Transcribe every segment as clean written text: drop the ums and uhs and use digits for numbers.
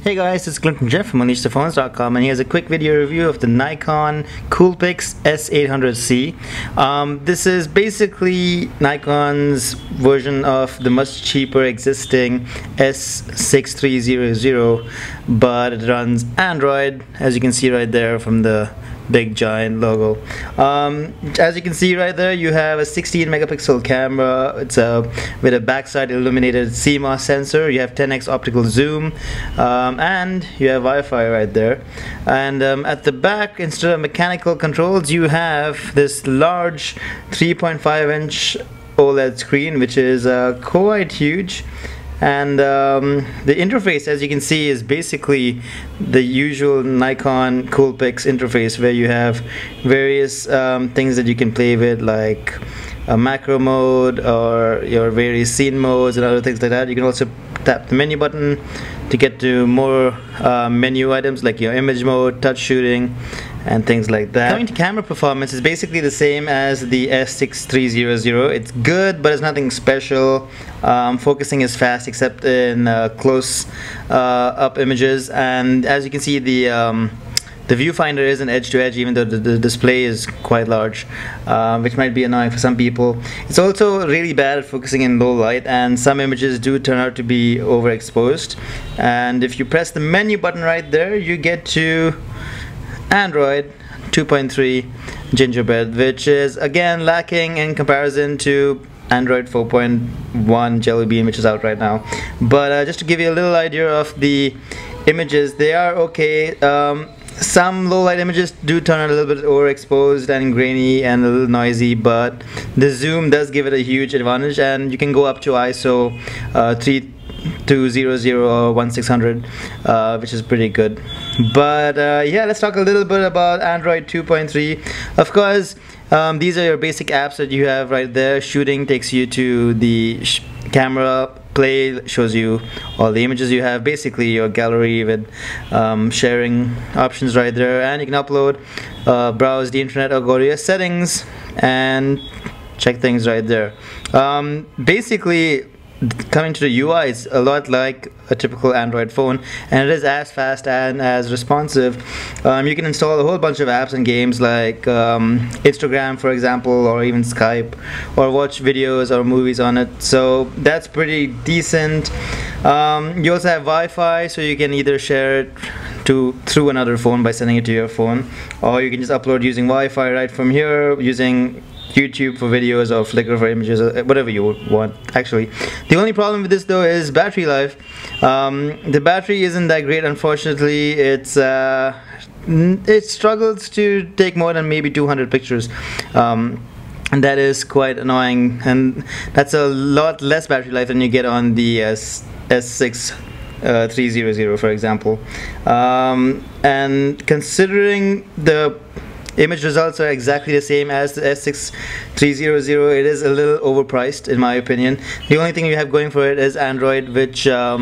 Hey guys, it's Clinton Jeff from UnleashThePhones.com, and here's a quick video review of the Nikon Coolpix S800c. This is basically Nikon's version of the much cheaper existing S6300, but it runs Android, as you can see right there from the big giant logo. As you can see right there, you have a 16 megapixel camera. It's with a backside illuminated CMOS sensor. You have 10x optical zoom, and you have Wi-Fi right there. And at the back, instead of mechanical controls, you have this large 3.5-inch OLED screen, which is quite huge. And the interface, as you can see, is basically the usual Nikon Coolpix interface, where you have various things that you can play with, like a macro mode or your various scene modes and other things like that. You can also tap the menu button to get to more menu items like your image mode, touch shooting, and things like that. Coming to camera performance, is basically the same as the S6300. It's good, but it's nothing special. Focusing is fast except in close up images, and as you can see, the viewfinder isn't edge to edge, even though the display is quite large, which might be annoying for some people. It's also really bad at focusing in low light, and some images do turn out to be overexposed. And if you press the menu button right there, you get to Android 2.3 Gingerbread, which is again lacking in comparison to Android 4.1 Jelly Bean, which is out right now. But just to give you a little idea of the images, they are okay. Some low light images do turn out a little bit overexposed and grainy and a little noisy, but the zoom does give it a huge advantage, and you can go up to ISO 3200 or 1600, which is pretty good. But yeah, let's talk a little bit about Android 2.3. Of course, these are your basic apps that you have right there. Shooting takes you to the camera. Play shows you all the images you have, basically your gallery with sharing options right there, and you can upload, browse the internet, or go to your settings and check things right there. Basically, coming to the UI, it's a lot like a typical Android phone, and it is as fast and as responsive. You can install a whole bunch of apps and games like Instagram, for example, or even Skype, or watch videos or movies on it, so that's pretty decent. You also have Wi-Fi, so you can either share it through another phone by sending it to your phone, or you can just upload using Wi-Fi right from here, using YouTube for videos or Flickr for images, or whatever you want. Actually, the only problem with this though is battery life. The battery isn't that great, unfortunately. It struggles to take more than maybe 200 pictures, and that is quite annoying, and that's a lot less battery life than you get on the S6300, for example. And considering the image results are exactly the same as the S6300, it is a little overpriced in my opinion. The only thing you have going for it is Android, which I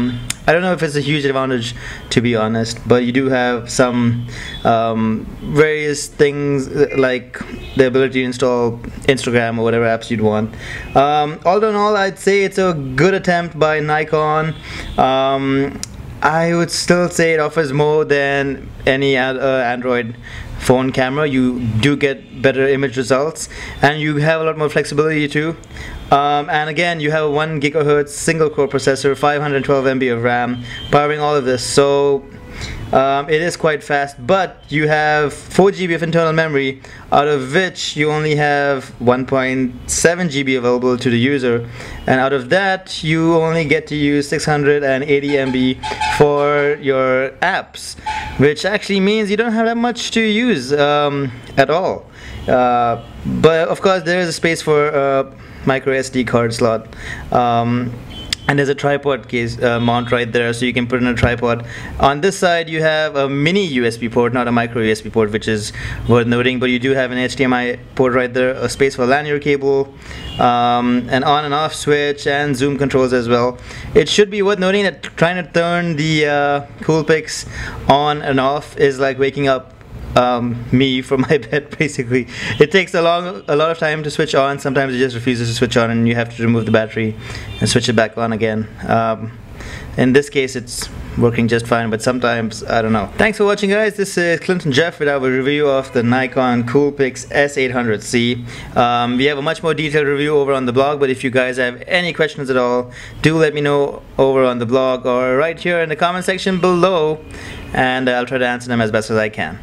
don't know if it's a huge advantage, to be honest, but you do have some various things like the ability to install Instagram or whatever apps you'd want. All in all, I'd say it's a good attempt by Nikon. I would still say it offers more than any Android phone camera. You do get better image results, and you have a lot more flexibility too. And again, you have a 1 GHz single core processor, 512 MB of RAM, powering all of this. So it is quite fast, but you have 4 GB of internal memory, out of which you only have 1.7 GB available to the user, and out of that you only get to use 680 MB for your apps, which actually means you don't have that much to use at all. But of course, there is a space for a micro SD card slot. And there's a tripod case mount right there, so you can put in a tripod. On this side you have a mini USB port, not a micro USB port, which is worth noting, but you do have an HDMI port right there, a space for lanyard cable, an on and off switch, and zoom controls as well. It should be worth noting that trying to turn the Coolpix on and off is like waking up me from my bed, basically. It takes a lot of time to switch on. Sometimes it just refuses to switch on, and you have to remove the battery and switch it back on again. in this case it's working just fine, but sometimes I don't know. Thanks for watching, guys. This is Clinton Jeff with our review of the Nikon Coolpix S800c. We have a much more detailed review over on the blog, but if you guys have any questions at all, do let me know over on the blog or right here in the comment section below, and I'll try to answer them as best as I can.